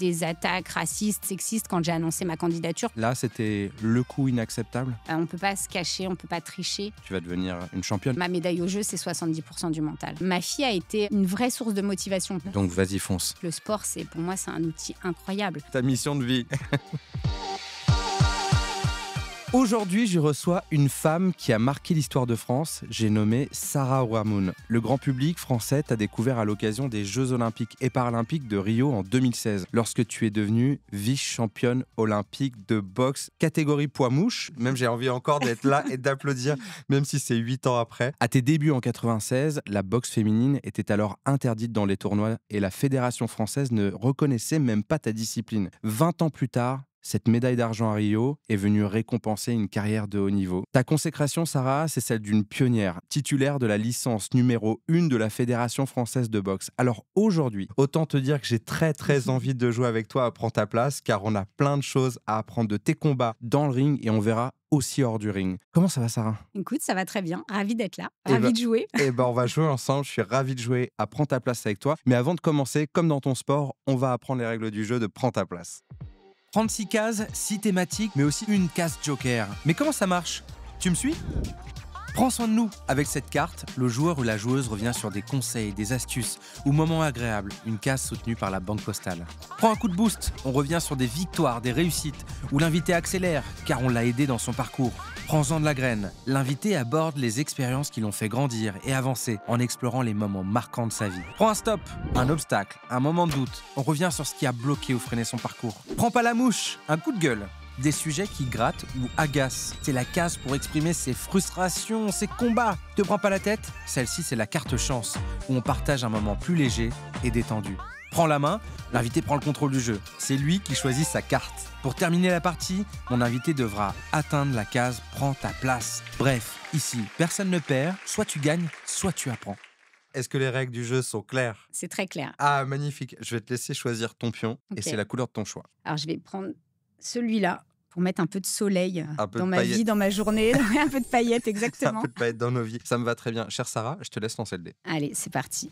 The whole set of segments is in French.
Des attaques racistes, sexistes quand j'ai annoncé ma candidature. Là, c'était le coup inacceptable. On ne peut pas se cacher, on ne peut pas tricher. Tu vas devenir une championne. Ma médaille au jeu, c'est 70% du mental. Ma fille a été une vraie source de motivation. Donc vas-y, fonce. Le sport, pour moi, c'est un outil incroyable. Ta mission de vie. Aujourd'hui, je reçois une femme qui a marqué l'histoire de France. J'ai nommé Sarah Ouarmoun. Le grand public français t'a découvert à l'occasion des Jeux Olympiques et Paralympiques de Rio en 2016, lorsque tu es devenue vice-championne olympique de boxe catégorie poids mouche. Même j'ai envie encore d'être là et d'applaudir, même si c'est 8 ans après. À tes débuts en 96, la boxe féminine était alors interdite dans les tournois et la Fédération française ne reconnaissait même pas ta discipline. 20 ans plus tard, cette médaille d'argent à Rio est venue récompenser une carrière de haut niveau. Ta consécration, Sarah, c'est celle d'une pionnière, titulaire de la licence numéro 1 de la Fédération française de boxe. Alors aujourd'hui, autant te dire que j'ai très envie de jouer avec toi à Prends ta place, car on a plein de choses à apprendre de tes combats dans le ring et on verra aussi hors du ring. Comment ça va, Sarah ? Écoute, ça va très bien. Ravie d'être là. Ravie de jouer. On va jouer ensemble. Je suis ravi de jouer à Prends ta place avec toi. Mais avant de commencer, comme dans ton sport, on va apprendre les règles du jeu de Prends ta place. 36 cases, 6 thématiques, mais aussi une case joker. Mais comment ça marche ? Tu me suis ? Prends soin de nous. Avec cette carte, le joueur ou la joueuse revient sur des conseils, des astuces ou moments agréables, une case soutenue par la Banque Postale. Prends un coup de boost. On revient sur des victoires, des réussites, où l'invité accélère, car on l'a aidé dans son parcours. Prends-en de la graine. L'invité aborde les expériences qui l'ont fait grandir et avancer en explorant les moments marquants de sa vie. Prends un stop, un obstacle, un moment de doute. On revient sur ce qui a bloqué ou freiné son parcours. Prends pas la mouche, un coup de gueule. Des sujets qui grattent ou agacent. C'est la case pour exprimer ses frustrations, ses combats. Te prends pas la tête ? Celle-ci, c'est la carte chance, où on partage un moment plus léger et détendu. Prends la main, l'invité prend le contrôle du jeu. C'est lui qui choisit sa carte. Pour terminer la partie, mon invité devra atteindre la case « Prends ta place ». Bref, ici, personne ne perd, soit tu gagnes, soit tu apprends. Est-ce que les règles du jeu sont claires ? C'est très clair. Ah, magnifique. Je vais te laisser choisir ton pion et c'est la couleur de ton choix. Alors, je vais prendre celui-là pour mettre un peu de soleil dans ma paillettes. Vie, dans ma journée. Un peu de paillettes, exactement. Un peu de paillettes dans nos vies. Ça me va très bien. Chère Sarah, je te laisse lancer le dé. Allez, c'est parti.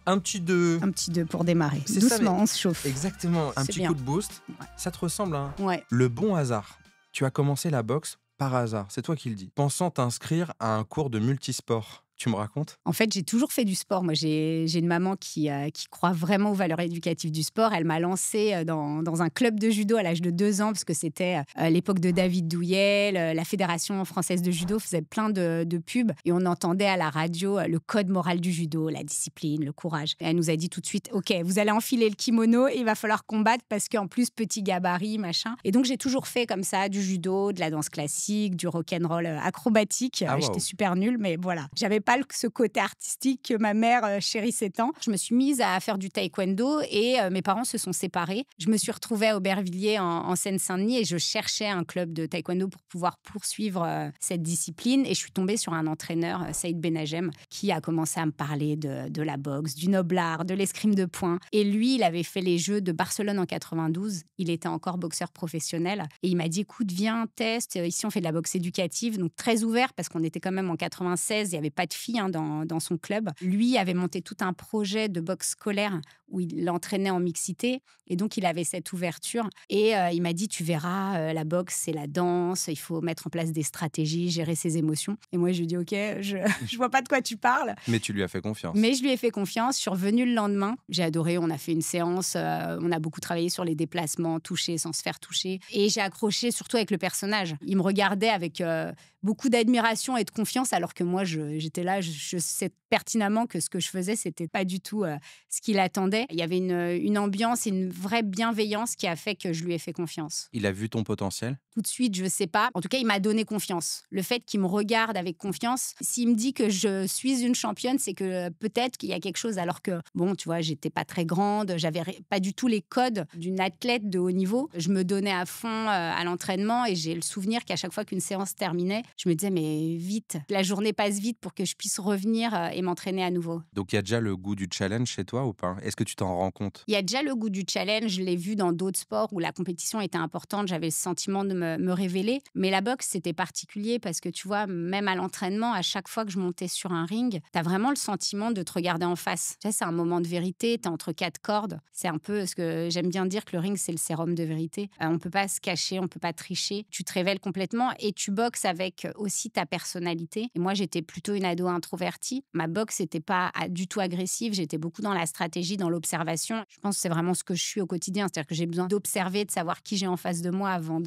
Un petit 2. Un petit 2 pour démarrer. C'est doucement, ça, on se chauffe. Exactement. Un C'est petit bien. coup de boost. Ouais. Ça te ressemble, hein ? Ouais. Le bon hasard. Tu as commencé la boxe par hasard. C'est toi qui le dis. Pensant t'inscrire à un cours de multisport. Tu me racontes ? En fait, j'ai toujours fait du sport. Moi, j'ai une maman qui croit vraiment aux valeurs éducatives du sport. Elle m'a lancée dans un club de judo à l'âge de 2 ans, parce que c'était l'époque de David Douillet. La Fédération française de judo faisait plein de pubs. Et on entendait à la radio le code moral du judo, la discipline, le courage. Et elle nous a dit tout de suite, OK, vous allez enfiler le kimono et il va falloir combattre parce qu'en plus, petit gabarit, machin. Et donc, j'ai toujours fait comme ça du judo, de la danse classique, du rock'n'roll acrobatique. Ah, wow. J'étais super nulle, mais voilà. J'avais pas ce côté artistique que ma mère chérissait tant. Je me suis mise à faire du taekwondo et mes parents se sont séparés. Je me suis retrouvée à Aubervilliers en Seine-Saint-Denis et je cherchais un club de taekwondo pour pouvoir poursuivre cette discipline. Et je suis tombée sur un entraîneur, Saïd Benajem, qui a commencé à me parler de la boxe, du noble art, de l'escrime de poing. Et lui, il avait fait les Jeux de Barcelone en 92. Il était encore boxeur professionnel. Et il m'a dit, écoute, viens, teste. Ici, on fait de la boxe éducative. Donc, très ouvert parce qu'on était quand même en 96. Il n'y avait pas de filles dans son club. Lui avait monté tout un projet de boxe scolaire où il l'entraînait en mixité. Et donc, il avait cette ouverture. Et il m'a dit, tu verras, la boxe, c'est la danse. Il faut mettre en place des stratégies, gérer ses émotions. Et moi, je lui ai dit, OK, je vois pas de quoi tu parles. Mais tu lui as fait confiance. Mais je lui ai fait confiance. Je suis revenue le lendemain. J'ai adoré. On a fait une séance. On a beaucoup travaillé sur les déplacements, toucher sans se faire toucher. Et j'ai accroché surtout avec le personnage. Il me regardait avec beaucoup d'admiration et de confiance, alors que moi, j'étais là, je sais pertinemment que ce que je faisais, c'était pas du tout ce qu'il attendait. Il y avait une ambiance et une vraie bienveillance qui a fait que je lui ai fait confiance. Il a vu ton potentiel ? Tout de suite, je sais pas. En tout cas, il m'a donné confiance. Le fait qu'il me regarde avec confiance, s'il me dit que je suis une championne, c'est que peut-être qu'il y a quelque chose, alors que, bon, tu vois, j'étais pas très grande, j'avais pas du tout les codes d'une athlète de haut niveau. Je me donnais à fond à l'entraînement et j'ai le souvenir qu'à chaque fois qu'une séance terminait, je me disais, mais vite, la journée passe vite pour que je puisse revenir et m'entraîner à nouveau. Donc, il y a déjà le goût du challenge chez toi ou pas? Est-ce que tu t'en rends compte? Il y a déjà le goût du challenge, je l'ai vu dans d'autres sports où la compétition était importante, j'avais le sentiment de me révéler. Mais la boxe, c'était particulier parce que tu vois, même à l'entraînement, à chaque fois que je montais sur un ring, tu as vraiment le sentiment de te regarder en face. Tu sais, c'est un moment de vérité, tu es entre quatre cordes. C'est un peu ce que j'aime bien dire, que le ring, c'est le sérum de vérité. On ne peut pas se cacher, on ne peut pas tricher. Tu te révèles complètement et tu boxes avec aussi ta personnalité. Et moi, j'étais plutôt une ado introvertie. Ma boxe n'était pas du tout agressive, j'étais beaucoup dans la stratégie, dans l'observation. Je pense que c'est vraiment ce que je suis au quotidien, c'est-à-dire que j'ai besoin d'observer, de savoir qui j'ai en face de moi avant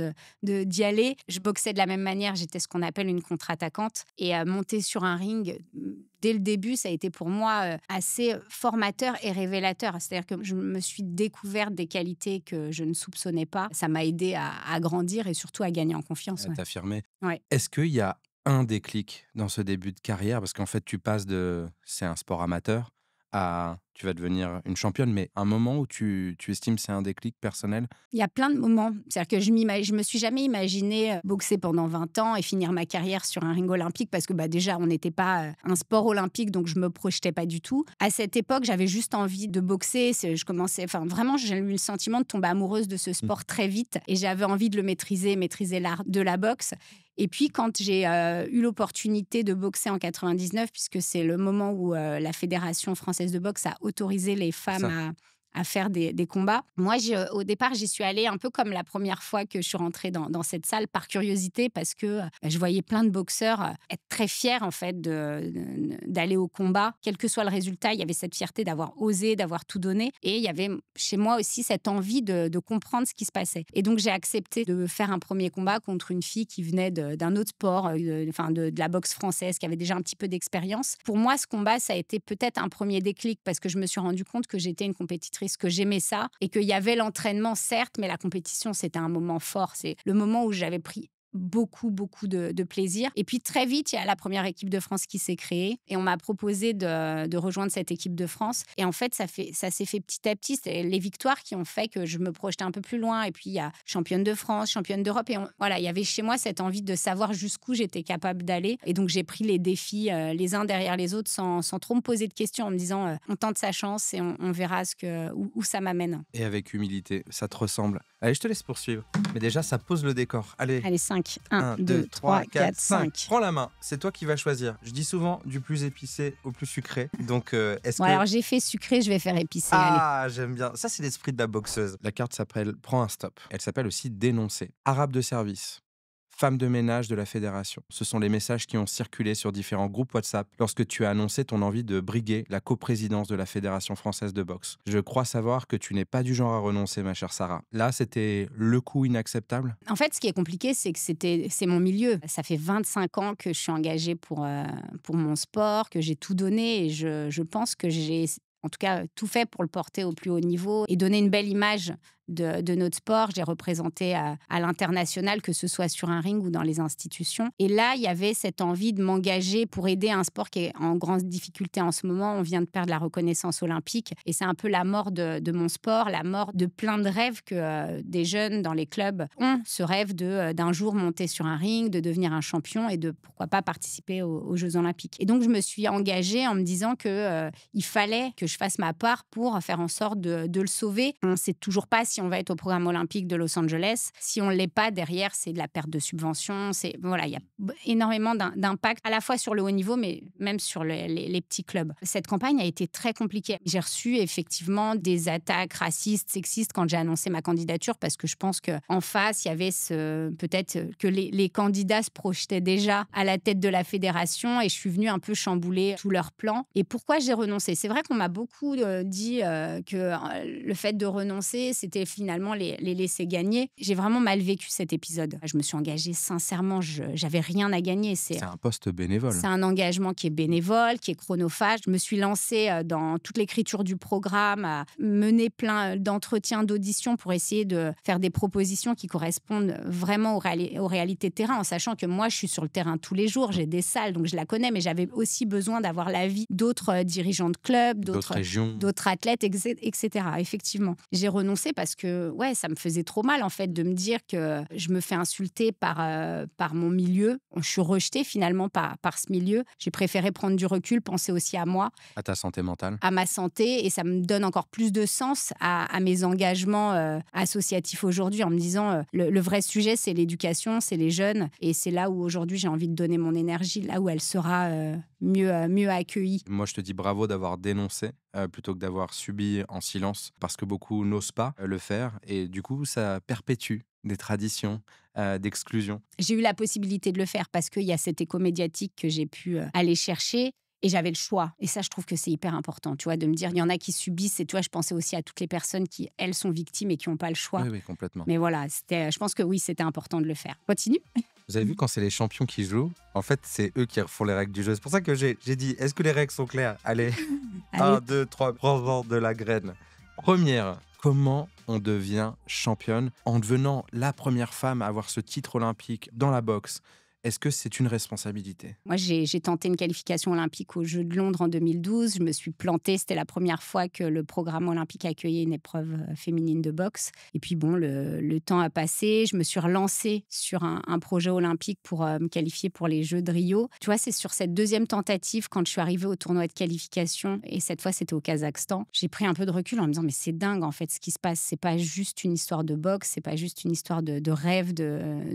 d'y aller. Je boxais de la même manière, j'étais ce qu'on appelle une contre-attaquante. Et monter sur un ring, dès le début, ça a été pour moi assez formateur et révélateur. C'est-à-dire que je me suis découverte des qualités que je ne soupçonnais pas. Ça m'a aidée à grandir et surtout à gagner en confiance. À t'affirmer. Ouais. Est-ce qu'il y a un déclic dans ce début de carrière? Parce qu'en fait, tu passes c'est un sport amateur à tu vas devenir une championne, mais un moment où tu estimes que c'est un déclic personnel? Il y a plein de moments. C'est-à-dire que je me suis jamais imaginée boxer pendant 20 ans et finir ma carrière sur un ring olympique parce que déjà, on n'était pas un sport olympique, donc je me projetais pas du tout. À cette époque, j'avais juste envie de boxer. Vraiment, j'ai eu le sentiment de tomber amoureuse de ce sport très vite et j'avais envie de le maîtriser l'art de la boxe. Et puis, quand j'ai eu l'opportunité de boxer en 99, puisque c'est le moment où la Fédération française de boxe a autorisé les femmes à faire des combats. Moi, au départ, j'y suis allée un peu comme la première fois que je suis rentrée dans cette salle, par curiosité, parce que je voyais plein de boxeurs être très fiers, en fait, d'aller au combat. Quel que soit le résultat, il y avait cette fierté d'avoir osé, d'avoir tout donné. Et il y avait chez moi aussi cette envie de comprendre ce qui se passait. Et donc, j'ai accepté de faire un premier combat contre une fille qui venait d'un autre sport, de la boxe française, qui avait déjà un petit peu d'expérience. Pour moi, ce combat, ça a été peut-être un premier déclic, parce que je me suis rendu compte que j'étais une compétitrice, que j'aimais ça et qu'il y avait l'entraînement, certes, mais la compétition, c'était un moment fort. C'est le moment où j'avais pris beaucoup de plaisir. Et puis très vite, il y a la première équipe de France qui s'est créée et on m'a proposé de rejoindre cette équipe de France. Et en fait, ça s'est fait petit à petit. C'est les victoires qui ont fait que je me projetais un peu plus loin. Et puis, il y a championne de France, championne d'Europe. Et voilà, il y avait chez moi cette envie de savoir jusqu'où j'étais capable d'aller. Et donc, j'ai pris les défis les uns derrière les autres sans trop me poser de questions, en me disant on tente sa chance et on verra où ça m'amène. Et avec humilité, ça te ressemble. Allez, je te laisse poursuivre. Mais déjà, ça pose le décor. Allez, 5. 1, 2, 3, 4, 5. Prends la main, c'est toi qui vas choisir. Je dis souvent du plus épicé au plus sucré. Donc, est-ce que... Alors, j'ai fait sucré, je vais faire épicé. Ah, j'aime bien. Ça, c'est l'esprit de la boxeuse. La carte s'appelle Prends un stop. Elle s'appelle aussi Dénoncer. Arabe de service. Femme de ménage de la fédération. Ce sont les messages qui ont circulé sur différents groupes WhatsApp lorsque tu as annoncé ton envie de briguer la coprésidence de la Fédération française de boxe. Je crois savoir que tu n'es pas du genre à renoncer, ma chère Sarah. Là, c'était le coup inacceptable? En fait, ce qui est compliqué, c'est que c'est mon milieu. Ça fait 25 ans que je suis engagée pour mon sport, que j'ai tout donné et je pense que j'ai en tout cas tout fait pour le porter au plus haut niveau et donner une belle image de notre sport. J'ai représenté à l'international, que ce soit sur un ring ou dans les institutions. Et là, il y avait cette envie de m'engager pour aider un sport qui est en grande difficulté en ce moment. On vient de perdre la reconnaissance olympique et c'est un peu la mort de mon sport, la mort de plein de rêves que des jeunes dans les clubs ont. Ce rêve d'un jour monter sur un ring, de devenir un champion et de, pourquoi pas, participer aux Jeux olympiques. Et donc, je me suis engagée en me disant qu'il fallait que je fasse ma part pour faire en sorte de le sauver. On ne sait toujours pas si on va être au programme olympique de Los Angeles. Si on ne l'est pas, derrière, c'est de la perte de subventions. Voilà, il y a énormément d'impact, à la fois sur le haut niveau, mais même sur les petits clubs. Cette campagne a été très compliquée. J'ai reçu effectivement des attaques racistes, sexistes quand j'ai annoncé ma candidature, parce que je pense qu'en face, il y avait peut-être que les candidats se projetaient déjà à la tête de la fédération et je suis venue un peu chambouler tout leur plan. Et pourquoi j'ai renoncé? C'est vrai qu'on m'a beaucoup dit que le fait de renoncer, c'était finalement les laisser gagner. J'ai vraiment mal vécu cet épisode. Je me suis engagée sincèrement, j'avais rien à gagner. C'est un poste bénévole. C'est un engagement qui est bénévole, qui est chronophage. Je me suis lancée dans toute l'écriture du programme, à mener plein d'entretiens, d'auditions pour essayer de faire des propositions qui correspondent vraiment aux réalités de terrain, en sachant que moi, je suis sur le terrain tous les jours, j'ai des salles, donc je la connais, mais j'avais aussi besoin d'avoir l'avis d'autres dirigeants de clubs, d'autres régions, d'autres athlètes, etc. Effectivement, j'ai renoncé parce que ouais, ça me faisait trop mal en fait de me dire que je me fais insulter par mon milieu. Je suis rejetée finalement par ce milieu. J'ai préféré prendre du recul, penser aussi à moi, À ta santé mentale? à ma santé, et ça me donne encore plus de sens à mes engagements associatifs aujourd'hui, en me disant le vrai sujet, c'est l'éducation, c'est les jeunes, et c'est là où aujourd'hui j'ai envie de donner mon énergie, là où elle sera mieux accueillie. Moi, je te dis bravo d'avoir dénoncé plutôt que d'avoir subi en silence, parce que beaucoup n'osent pas le faire et du coup, ça perpétue des traditions d'exclusion. J'ai eu la possibilité de le faire parce qu'il y a cet écho médiatique que j'ai pu aller chercher. Et j'avais le choix. Et ça, je trouve que c'est hyper important, tu vois, de me dire, il y en a qui subissent. Et tu vois, je pensais aussi à toutes les personnes qui, elles, sont victimes et qui n'ont pas le choix. Oui, oui, complètement. Mais voilà, je pense que oui, c'était important de le faire. Continue. Vous avez vu, quand c'est les champions qui jouent, en fait, c'est eux qui font les règles du jeu. C'est pour ça que j'ai dit, est-ce que les règles sont claires? Allez, Allez. 1, 2, 3, prends de la graine. Première, comment on devient championne en devenant la première femme à avoir ce titre olympique dans la boxe? Est-ce que c'est une responsabilité? Moi, j'ai tenté une qualification olympique aux Jeux de Londres en 2012. Je me suis plantée. C'était la première fois que le programme olympique accueillait une épreuve féminine de boxe. Et puis bon, le temps a passé. Je me suis relancée sur un projet olympique pour me qualifier pour les Jeux de Rio. Tu vois, c'est sur cette deuxième tentative, quand je suis arrivée au tournoi de qualification, et cette fois, c'était au Kazakhstan, j'ai pris un peu de recul en me disant, mais c'est dingue, en fait, ce qui se passe. C'est pas juste une histoire de boxe, c'est pas juste une histoire de rêve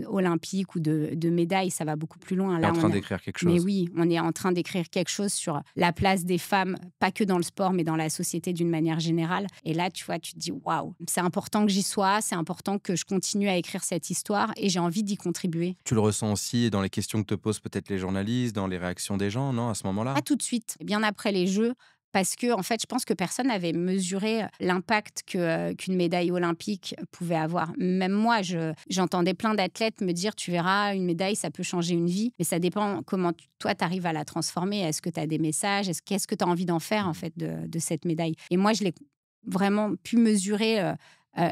olympique ou de médaille. Ça va beaucoup plus loin. Tu es Là, en train d'écrire quelque chose. mais oui, on est en train d'écrire quelque chose sur la place des femmes, pas que dans le sport, mais dans la société d'une manière générale. Et là, tu vois, tu te dis, waouh, c'est important que j'y sois, c'est important que je continue à écrire cette histoire, et j'ai envie d'y contribuer. Tu le ressens aussi dans les questions que te posent peut-être les journalistes, dans les réactions des gens, non, à ce moment-là? Pas tout de suite, bien après les Jeux, parce que en fait, je pense que personne n'avait mesuré l'impact qu'une médaille olympique pouvait avoir. Même moi, j'entendais plein d'athlètes me dire, tu verras, une médaille, ça peut changer une vie, mais ça dépend comment toi, tu arrives à la transformer. Est-ce que tu as des messages? Qu'est-ce que tu as envie d'en faire, en fait, de cette médaille? Et moi, je l'ai vraiment pu mesurer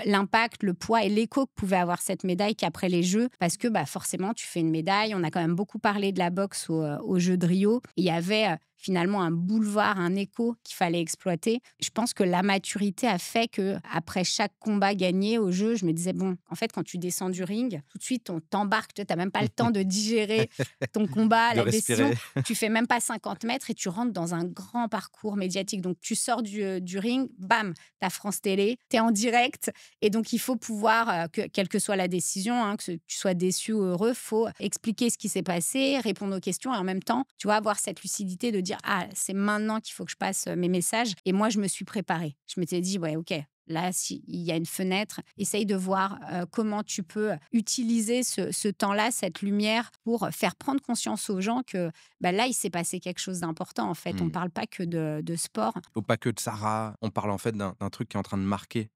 l'impact, le poids et l'écho que pouvait avoir cette médaille qu'après les Jeux, parce que bah, forcément, tu fais une médaille. On a quand même beaucoup parlé de la boxe aux Jeux de Rio. Il y avait finalement un boulevard, un écho qu'il fallait exploiter. Je pense que la maturité a fait que après chaque combat gagné au jeu, je me disais, bon, en fait, quand tu descends du ring, tout de suite, on t'embarque. Tu n'as même pas le temps de digérer ton combat, De la décision. respirer. Tu fais même pas 50 mètres et tu rentres dans un grand parcours médiatique. Donc, tu sors du ring, bam, t'as France Télé, t'es en direct. Et donc, il faut pouvoir, quelle que soit la décision, hein, que tu sois déçu ou heureux, il faut expliquer ce qui s'est passé, répondre aux questions, et en même temps, tu vois, avoir cette lucidité de dire, ah, c'est maintenant qu'il faut que je passe mes messages. Et moi, je me suis préparée. Je m'étais dit, ouais, ok, là, s'il y a une fenêtre, essaye de voir comment tu peux utiliser ce temps-là, cette lumière, pour faire prendre conscience aux gens que bah, là, il s'est passé quelque chose d'important, en fait. On ne parle pas que de sport. Ou pas que de Sarah, on parle en fait d'un truc qui est en train de marquer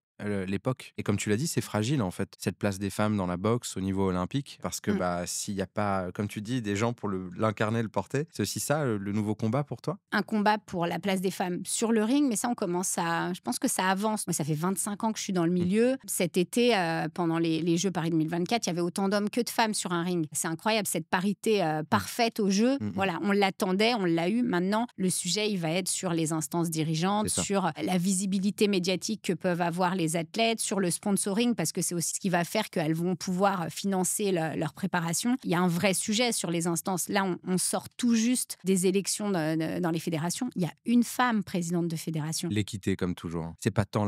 l'époque. Et comme tu l'as dit, c'est fragile en fait, cette place des femmes dans la boxe au niveau olympique, parce que bah, s'il n'y a pas, comme tu dis, des gens pour l'incarner, le porter, c'est aussi ça le nouveau combat pour toi? Un combat pour la place des femmes sur le ring, mais ça, on commence à... Je pense que ça avance. Moi, ça fait 25 ans que je suis dans le milieu. Cet été, pendant les Jeux Paris 2024, il y avait autant d'hommes que de femmes sur un ring. C'est incroyable, cette parité parfaite aux Jeux. Voilà, on l'attendait, on l'a eu. Maintenant, le sujet, il va être sur les instances dirigeantes, sur la visibilité médiatique que peuvent avoir les athlètes, sur le sponsoring, parce que c'est aussi ce qui va faire qu'elles vont pouvoir financer leur préparation. Il y a un vrai sujet sur les instances. Là, on sort tout juste des élections dans les fédérations. Il y a une femme présidente de fédération. L'équité, comme toujours, hein. C'est pas tant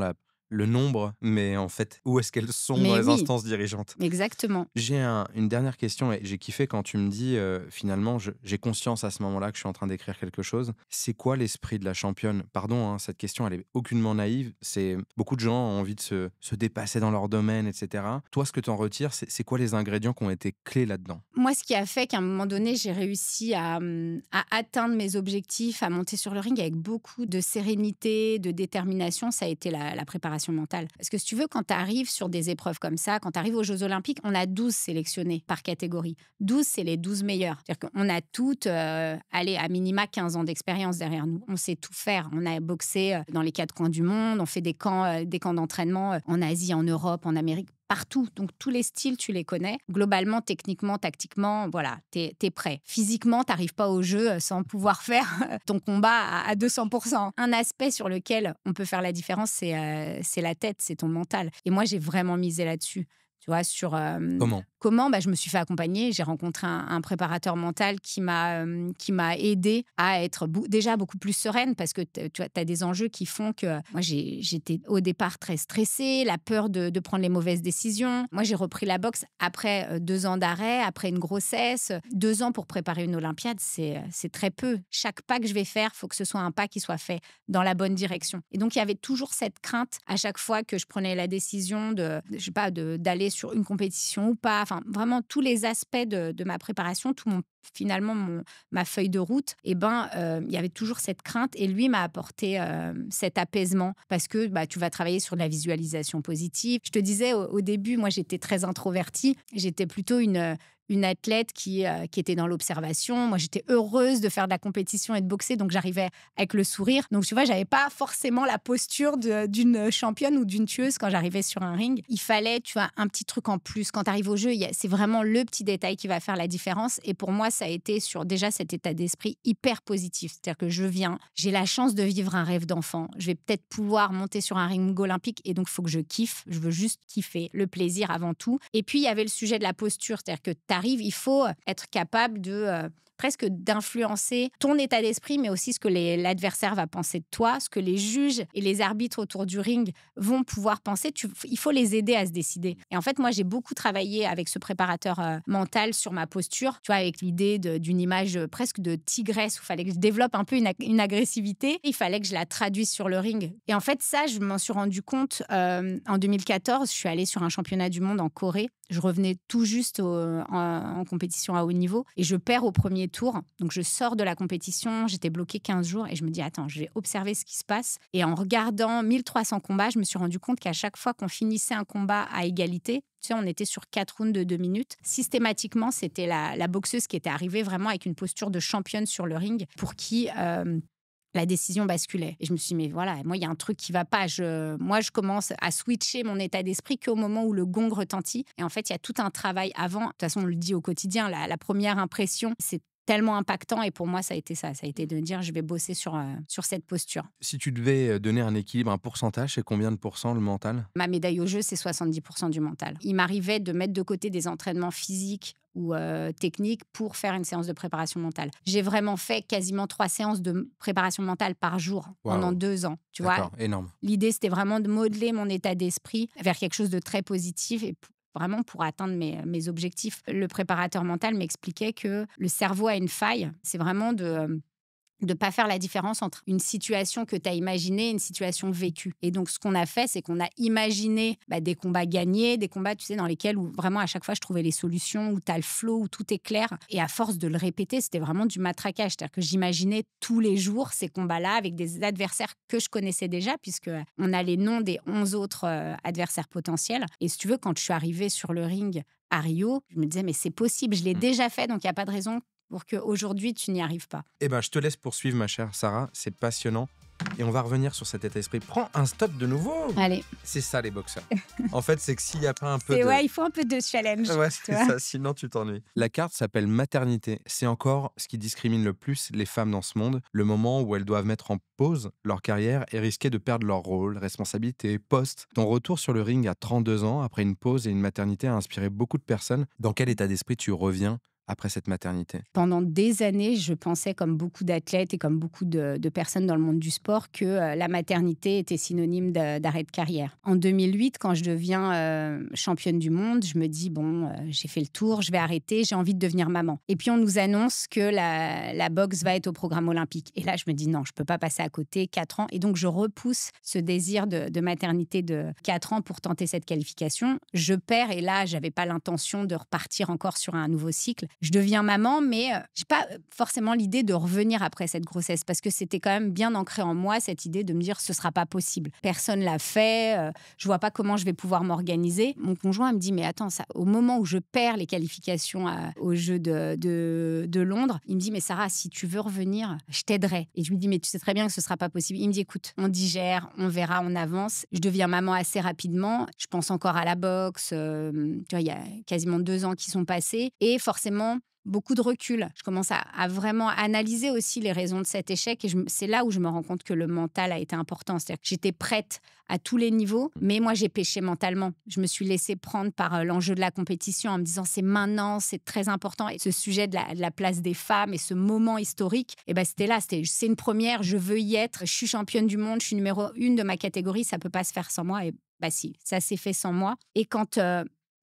le nombre, mais en fait, où est-ce qu'elles sont dans Mais les oui, instances dirigeantes? exactement. J'ai une dernière question et j'ai kiffé quand tu me dis finalement, j'ai conscience à ce moment-là que je suis en train d'écrire quelque chose. C'est quoi l'esprit de la championne? Pardon, hein, cette question, elle est aucunement naïve. C'est beaucoup de gens ont envie de se dépasser dans leur domaine, etc. Toi, ce que tu en retires, c'est quoi les ingrédients qui ont été clés là-dedans? Moi, ce qui a fait qu'à un moment donné, j'ai réussi à atteindre mes objectifs, à monter sur le ring avec beaucoup de sérénité, de détermination, ça a été la préparation mentale. Parce que si tu veux, quand tu arrives sur des épreuves comme ça, quand tu arrives aux Jeux Olympiques, on a 12 sélectionnés par catégorie. 12, c'est les 12 meilleurs. C'est-à-dire qu'on a toutes, allez, à minima 15 ans d'expérience derrière nous. On sait tout faire. On a boxé dans les 4 coins du monde, on fait des camps d'entraînement en Asie, en Europe, en Amérique, partout. Donc, tous les styles, tu les connais. Globalement, techniquement, tactiquement, voilà, t'es prêt. Physiquement, t'arrives pas au jeu sans pouvoir faire ton combat à 200%. Un aspect sur lequel on peut faire la différence, c'est la tête, c'est ton mental. Et moi, j'ai vraiment misé là-dessus. Tu vois, sur Comment je me suis fait accompagner. J'ai rencontré un préparateur mental qui m'a aidée à être déjà beaucoup plus sereine parce que tu as des enjeux qui font que moi, j'étais au départ très stressée, la peur de prendre les mauvaises décisions. Moi, j'ai repris la boxe après 2 ans d'arrêt, après une grossesse. 2 ans pour préparer une Olympiade, c'est très peu. Chaque pas que je vais faire, il faut que ce soit un pas qui soit fait dans la bonne direction. Et donc, il y avait toujours cette crainte à chaque fois que je prenais la décision d'aller sur une compétition ou pas. Enfin, vraiment, tous les aspects de ma préparation, ma feuille de route, il y avait toujours cette crainte. Et lui m'a apporté cet apaisement parce que tu vas travailler sur de la visualisation positive. Je te disais, au début, moi, j'étais très introvertie. J'étais plutôt une athlète qui était dans l'observation. Moi, j'étais heureuse de faire de la compétition et de boxer, donc j'arrivais avec le sourire. Donc, tu vois, j'avais pas forcément la posture d'une championne ou d'une tueuse quand j'arrivais sur un ring. Il fallait, tu vois, un petit truc en plus. Quand tu arrives au jeu, c'est vraiment le petit détail qui va faire la différence. Et pour moi, ça a été sur déjà cet état d'esprit hyper positif. C'est-à-dire que j'ai la chance de vivre un rêve d'enfant. Je vais peut-être pouvoir monter sur un ring olympique et donc il faut que je kiffe. Je veux juste kiffer, le plaisir avant tout. Et puis, il y avait le sujet de la posture. C'est-à-dire que il faut être capable presque d'influencer ton état d'esprit, mais aussi ce que l'adversaire va penser de toi, ce que les juges et les arbitres autour du ring vont pouvoir penser. Il faut les aider à se décider. Et en fait, moi, j'ai beaucoup travaillé avec ce préparateur mental sur ma posture, tu vois, avec l'idée d'une image presque de tigresse où il fallait que je développe un peu une agressivité. Il fallait que je la traduise sur le ring. Et en fait, ça, je m'en suis rendu compte en 2014. Je suis allée sur un championnat du monde en Corée. Je revenais tout juste en compétition à haut niveau et je perds au premier tour. Donc, je sors de la compétition, j'étais bloquée 15 jours et je me dis, attends, je vais observer ce qui se passe. Et en regardant 1300 combats, je me suis rendu compte qu'à chaque fois qu'on finissait un combat à égalité, tu sais, on était sur 4 rounds de 2 minutes. Systématiquement, c'était la boxeuse qui était arrivée vraiment avec une posture de championne sur le ring pour qui la décision basculait. Et je me suis dit, mais voilà, moi, il y a un truc qui va pas. Moi, je commence à switcher mon état d'esprit qu'au moment où le gong retentit. Et en fait, il y a tout un travail avant. De toute façon, on le dit au quotidien, la première impression, c'est tellement impactant. Et pour moi, ça a été ça. Ça a été de dire, je vais bosser sur cette posture. Si tu devais donner un équilibre, un pourcentage, c'est combien de pourcents le mental? Ma médaille au jeu, c'est 70% du mental. Il m'arrivait de mettre de côté des entraînements physiques ou techniques pour faire une séance de préparation mentale. J'ai vraiment fait quasiment 3 séances de préparation mentale par jour pendant 2 ans. Tu vois, énorme. L'idée, c'était vraiment de modeler mon état d'esprit vers quelque chose de très positif et vraiment pour atteindre mes objectifs. Le préparateur mental m'expliquait que le cerveau a une faille. C'est vraiment de ne pas faire la différence entre une situation que tu as imaginée et une situation vécue. Et donc, ce qu'on a fait, c'est qu'on a imaginé des combats gagnés, des combats, tu sais, dans lesquels où vraiment à chaque fois, je trouvais les solutions, où tu as le flow, où tout est clair. Et à force de le répéter, c'était vraiment du matraquage. C'est-à-dire que j'imaginais tous les jours ces combats-là avec des adversaires que je connaissais déjà, puisqu'on a les noms des 11 autres adversaires potentiels. Et si tu veux, quand je suis arrivée sur le ring à Rio, je me disais, mais c'est possible, je l'ai déjà fait, donc il n'y a pas de raison pour qu'aujourd'hui, tu n'y arrives pas. Eh ben, je te laisse poursuivre, ma chère Sarah. C'est passionnant. Et on va revenir sur cet état d'esprit. Prends un stop de nouveau. Allez. C'est ça, les boxeurs. En fait, c'est que s'il n'y a pas un peu Ouais, il faut un peu de challenge. Ouais, c'est ça. Sinon, tu t'ennuies. La carte s'appelle maternité. C'est encore ce qui discrimine le plus les femmes dans ce monde. Le moment où elles doivent mettre en pause leur carrière et risquer de perdre leur rôle, responsabilité, poste. Ton retour sur le ring à 32 ans, après une pause et une maternité, a inspiré beaucoup de personnes. Dans quel état d'esprit tu reviens après cette maternité? Pendant des années, je pensais, comme beaucoup d'athlètes et comme beaucoup de personnes dans le monde du sport, que la maternité était synonyme d'arrêt de carrière. En 2008, quand je deviens championne du monde, je me dis, j'ai fait le tour, je vais arrêter, j'ai envie de devenir maman. Et puis, on nous annonce que la boxe va être au programme olympique. Et là, je me dis, non, je ne peux pas passer à côté, 4 ans. Et donc, je repousse ce désir de maternité de 4 ans pour tenter cette qualification. Je perds et là, je n'avais pas l'intention de repartir encore sur un nouveau cycle. Je deviens maman, mais j'ai pas forcément l'idée de revenir après cette grossesse parce que c'était quand même bien ancré en moi, cette idée de me dire ce sera pas possible. Personne l'a fait, je vois pas comment je vais pouvoir m'organiser. Mon conjoint me dit mais attends, ça, au moment où je perds les qualifications aux Jeux de Londres, il me dit mais Sarah, si tu veux revenir, je t'aiderai. Et je lui dis mais tu sais très bien que ce sera pas possible. Il me dit écoute, on digère, on verra, on avance. Je deviens maman assez rapidement. Je pense encore à la boxe. Tu vois, il y a quasiment 2 ans qui sont passés et forcément beaucoup de recul. Je commence à vraiment analyser aussi les raisons de cet échec et c'est là où je me rends compte que le mental a été important. C'est-à-dire que j'étais prête à tous les niveaux, mais moi, j'ai péché mentalement. Je me suis laissée prendre par l'enjeu de la compétition en me disant c'est maintenant, c'est très important. Et ce sujet de la place des femmes et ce moment historique, et ben, c'était là. C'est une première, je veux y être. Je suis championne du monde, je suis numéro 1 de ma catégorie, ça peut pas se faire sans moi. Et bah si, ça s'est fait sans moi. Et quand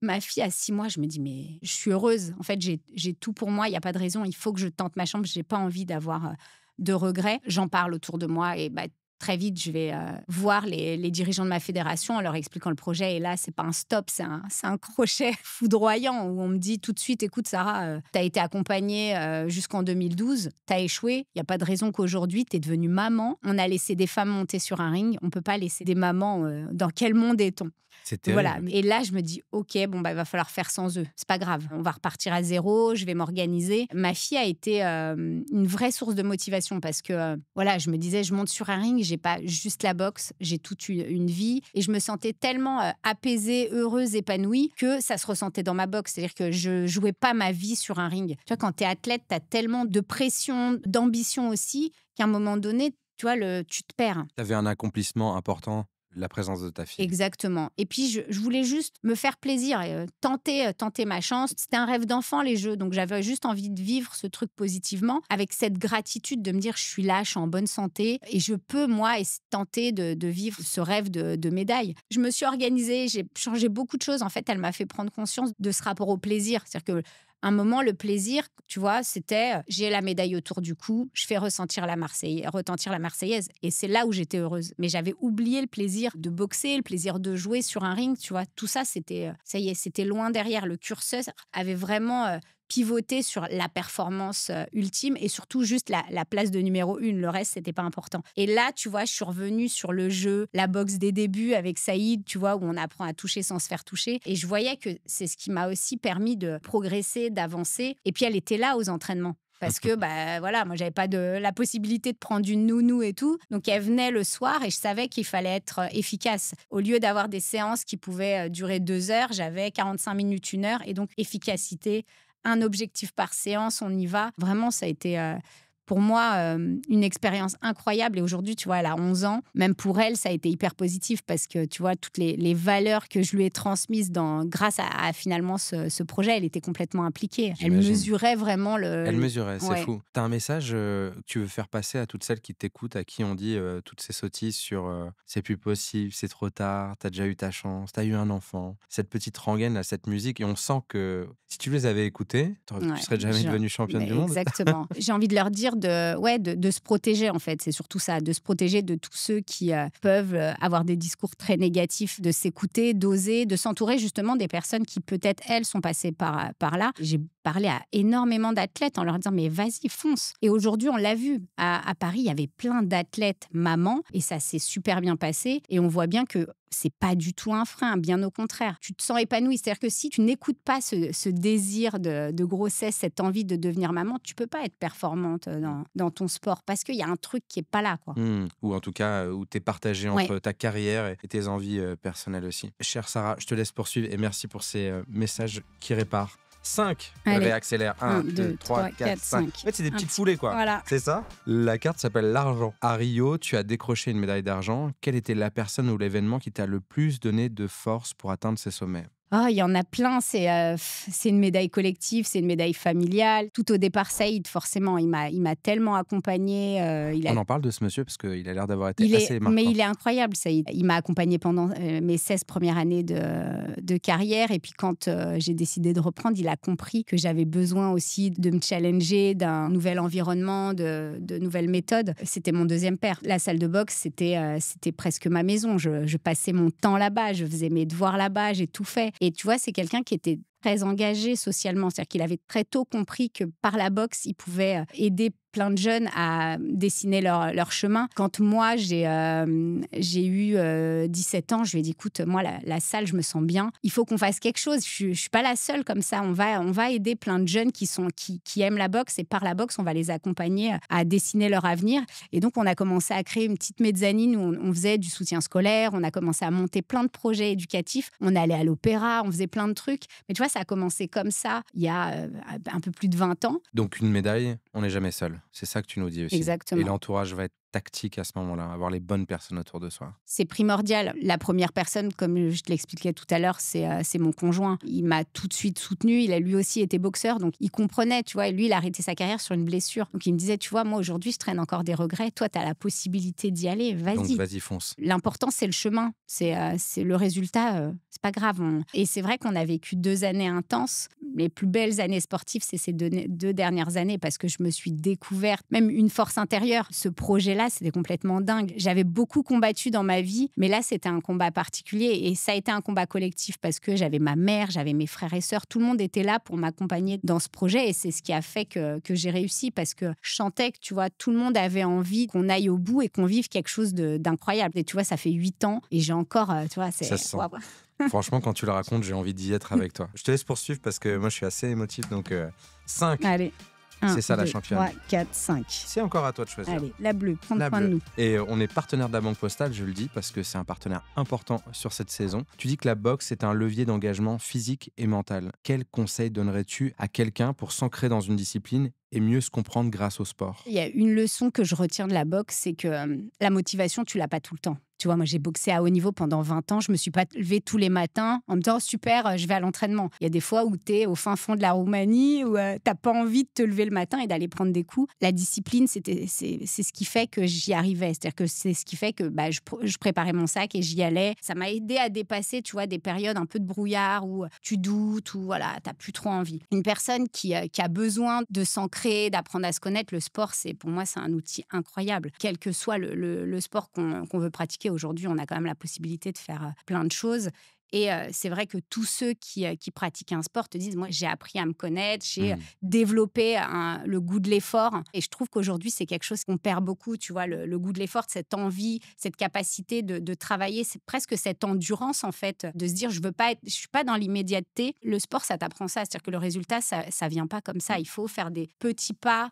ma fille a 6 mois, je me dis, mais je suis heureuse. En fait, j'ai tout pour moi. Il n'y a pas de raison. Il faut que je tente ma chance. Je n'ai pas envie d'avoir de regrets. J'en parle autour de moi et très vite, je vais voir les dirigeants de ma fédération en leur expliquant le projet. Et là, ce n'est pas un stop, c'est un crochet foudroyant où on me dit tout de suite, écoute Sarah, tu as été accompagnée jusqu'en 2012, tu as échoué. Il n'y a pas de raison qu'aujourd'hui, tu es devenue maman. On a laissé des femmes monter sur un ring. On ne peut pas laisser des mamans. Dans quel monde est-on ? C'était voilà. Et là, je me dis, OK, bon, il va falloir faire sans eux. C'est pas grave. On va repartir à zéro. Je vais m'organiser. Ma fille a été une vraie source de motivation parce que, voilà, je me disais, je monte sur un ring, j'ai pas juste la boxe, j'ai toute une vie. Et je me sentais tellement apaisée, heureuse, épanouie que ça se ressentait dans ma boxe. C'est-à-dire que je jouais pas ma vie sur un ring. Tu vois, quand t'es athlète, t'as tellement de pression, d'ambition aussi, qu'à un moment donné, tu vois, tu te perds. T'avais un accomplissement important. La présence de ta fille. Exactement. Et puis, je voulais juste me faire plaisir et tenter ma chance. C'était un rêve d'enfant, les Jeux. Donc, j'avais juste envie de vivre ce truc positivement, avec cette gratitude de me dire, je suis là, je suis en bonne santé et je peux, moi, tenter de vivre ce rêve de médaille. Je me suis organisée, j'ai changé beaucoup de choses. En fait, elle m'a fait prendre conscience de ce rapport au plaisir. C'est-à-dire que un moment, le plaisir, tu vois, c'était j'ai la médaille autour du cou, je fais retentir la Marseillaise. Et c'est là où j'étais heureuse. Mais j'avais oublié le plaisir de boxer, le plaisir de jouer sur un ring, tu vois. Tout ça, ça y est, c'était loin derrière. Le curseur avait vraiment pivoté sur la performance ultime et surtout juste la place de numéro 1. Le reste, c'était pas important. Et là, tu vois, je suis revenue sur le jeu, la boxe des débuts avec Saïd, tu vois, où on apprend à toucher sans se faire toucher. Et je voyais que c'est ce qui m'a aussi permis de progresser, d'avancer. Et puis, elle était là aux entraînements. Parce que, voilà, moi, j'avais pas la possibilité de prendre une nounou et tout. Donc, elle venait le soir et je savais qu'il fallait être efficace. Au lieu d'avoir des séances qui pouvaient durer 2 heures, j'avais 45 minutes, 1 heure. Et donc, efficacité, un objectif par séance, on y va. Vraiment, ça a été pour moi une expérience incroyable. Et aujourd'hui, tu vois, elle a 11 ans. Même pour elle, ça a été hyper positif parce que, tu vois, toutes les valeurs que je lui ai transmises grâce à finalement ce projet, elle était complètement impliquée. J'imagine. Elle mesurait vraiment Elle mesurait, c'est Ouais. fou. T'as un message que tu veux faire passer à toutes celles qui t'écoutent, à qui on dit toutes ces sottises sur c'est plus possible, c'est trop tard, t'as déjà eu ta chance, t'as eu un enfant. Cette petite rengaine à cette musique, et on sent que si tu les avais écoutées, tu serais jamais devenue championne du monde. Exactement. J'ai envie de leur dire de se protéger, en fait. C'est surtout ça, de se protéger de tous ceux qui peuvent avoir des discours très négatifs, de s'écouter, d'oser, de s'entourer justement des personnes qui peut-être, elles, sont passées par là. J'ai parlé à énormément d'athlètes en leur disant mais vas-y, fonce. Et aujourd'hui, on l'a vu. À Paris, il y avait plein d'athlètes mamans et ça s'est super bien passé. Et on voit bien que c'est pas du tout un frein, bien au contraire. Tu te sens épanouie. C'est-à-dire que si tu n'écoutes pas ce désir de grossesse, cette envie de devenir maman, tu peux pas être performante dans ton sport parce qu'il y a un truc qui est pas là, quoi. Ou en tout cas, où tu es partagée entre ta carrière et tes envies personnelles aussi. Chère Sarah, je te laisse poursuivre et merci pour ces messages qui réparent. 5, réaccélère. 1, 2, 3, 4, 5. En fait, c'est des petites foulées, quoi. Voilà. C'est ça. La carte s'appelle l'argent. À Rio, tu as décroché une médaille d'argent. Quelle était la personne ou l'événement qui t'a le plus donné de force pour atteindre ces sommets ? Il y en a plein. C'est une médaille collective, c'est une médaille familiale. Tout au départ, Saïd, forcément, il m'a tellement accompagnée. On en parle de ce monsieur parce qu'il a l'air d'avoir été assez marquant. Mais il est incroyable, Saïd. Il m'a accompagnée pendant mes 16 premières années de carrière. Et puis quand j'ai décidé de reprendre, il a compris que j'avais besoin aussi de me challenger, d'un nouvel environnement, de nouvelles méthodes. C'était mon deuxième père. La salle de boxe, c'était presque ma maison. Je passais mon temps là-bas, je faisais mes devoirs là-bas, j'ai tout fait. Et tu vois, c'est quelqu'un qui était très engagé socialement. C'est-à-dire qu'il avait très tôt compris que par la boxe, il pouvait aider plein de jeunes à dessiner leur chemin. Quand moi, j'ai eu 17 ans, je lui ai dit, écoute, moi, la salle, je me sens bien. Il faut qu'on fasse quelque chose. Je ne suis pas la seule comme ça. On va aider plein de jeunes qui aiment la boxe. Et par la boxe, on va les accompagner à dessiner leur avenir. Et donc, on a commencé à créer une petite mezzanine où on faisait du soutien scolaire. On a commencé à monter plein de projets éducatifs. On allait à l'opéra, on faisait plein de trucs. Mais tu vois, ça a commencé comme ça il y a un peu plus de 20 ans. Donc une médaille, on n'est jamais seul. C'est ça que tu nous dis aussi. Exactement. Et l'entourage va être tactique à ce moment-là, avoir les bonnes personnes autour de soi. C'est primordial. La première personne, comme je te l'expliquais tout à l'heure, c'est mon conjoint. Il m'a tout de suite soutenu. Il a lui aussi été boxeur, donc il comprenait, tu vois. Et lui, il a arrêté sa carrière sur une blessure. Donc il me disait, tu vois, moi aujourd'hui, je traîne encore des regrets. Toi, tu as la possibilité d'y aller. Vas-y. Donc vas-y, fonce. L'important, c'est le chemin. C'est le résultat. C'est pas grave. Et c'est vrai qu'on a vécu 2 années intenses. Les plus belles années sportives, c'est ces 2 dernières années parce que je me suis découverte même une force intérieure. Ce projet-là, c'était complètement dingue. J'avais beaucoup combattu dans ma vie, mais là, c'était un combat particulier et ça a été un combat collectif parce que j'avais ma mère, j'avais mes frères et sœurs. Tout le monde était là pour m'accompagner dans ce projet et c'est ce qui a fait que j'ai réussi parce que je sentais que, tu vois, tout le monde avait envie qu'on aille au bout et qu'on vive quelque chose d'incroyable. Et tu vois, ça fait 8 ans et j'ai encore, tu vois, c'est... Ça se sent. Franchement, quand tu le racontes, j'ai envie d'y être avec toi. Je te laisse poursuivre parce que moi, je suis assez émotif. Donc, 5. Allez. C'est ça, 2, la championne. 3, 4, 5. C'est encore à toi de choisir. Allez, la bleue, prends soin de nous. Et on est partenaire de la Banque Postale, je le dis, parce que c'est un partenaire important sur cette saison. Tu dis que la boxe est un levier d'engagement physique et mental. Quel conseil donnerais-tu à quelqu'un pour s'ancrer dans une discipline et mieux se comprendre grâce au sport? Il y a une leçon que je retiens de la boxe, c'est que la motivation, tu l'as pas tout le temps. Tu vois, moi, j'ai boxé à haut niveau pendant 20 ans. Je me suis pas levée tous les matins en me disant, oh, super, je vais à l'entraînement. Il y a des fois où tu es au fin fond de la Roumanie, où t'as pas envie de te lever le matin et d'aller prendre des coups. La discipline, c'est ce qui fait que j'y arrivais. C'est-à-dire que c'est ce qui fait que je préparais mon sac et j'y allais. Ça m'a aidé à dépasser, tu vois, des périodes un peu de brouillard où tu doutes, où voilà, t'as plus trop envie. Une personne qui a besoin de s'ancrer, d'apprendre à se connaître, le sport, pour moi, c'est un outil incroyable. Quel que soit le sport qu'on veut pratiquer. Aujourd'hui, on a quand même la possibilité de faire plein de choses. Et c'est vrai que tous ceux qui pratiquent un sport te disent, moi, j'ai appris à me connaître, j'ai développé le goût de l'effort. Et je trouve qu'aujourd'hui, c'est quelque chose qu'on perd beaucoup, tu vois, le goût de l'effort, cette envie, cette capacité de travailler, c'est presque cette endurance, en fait, de se dire, je suis pas dans l'immédiateté. Le sport, ça t'apprend ça, c'est-à-dire que le résultat, ça vient pas comme ça. Il faut faire des petits pas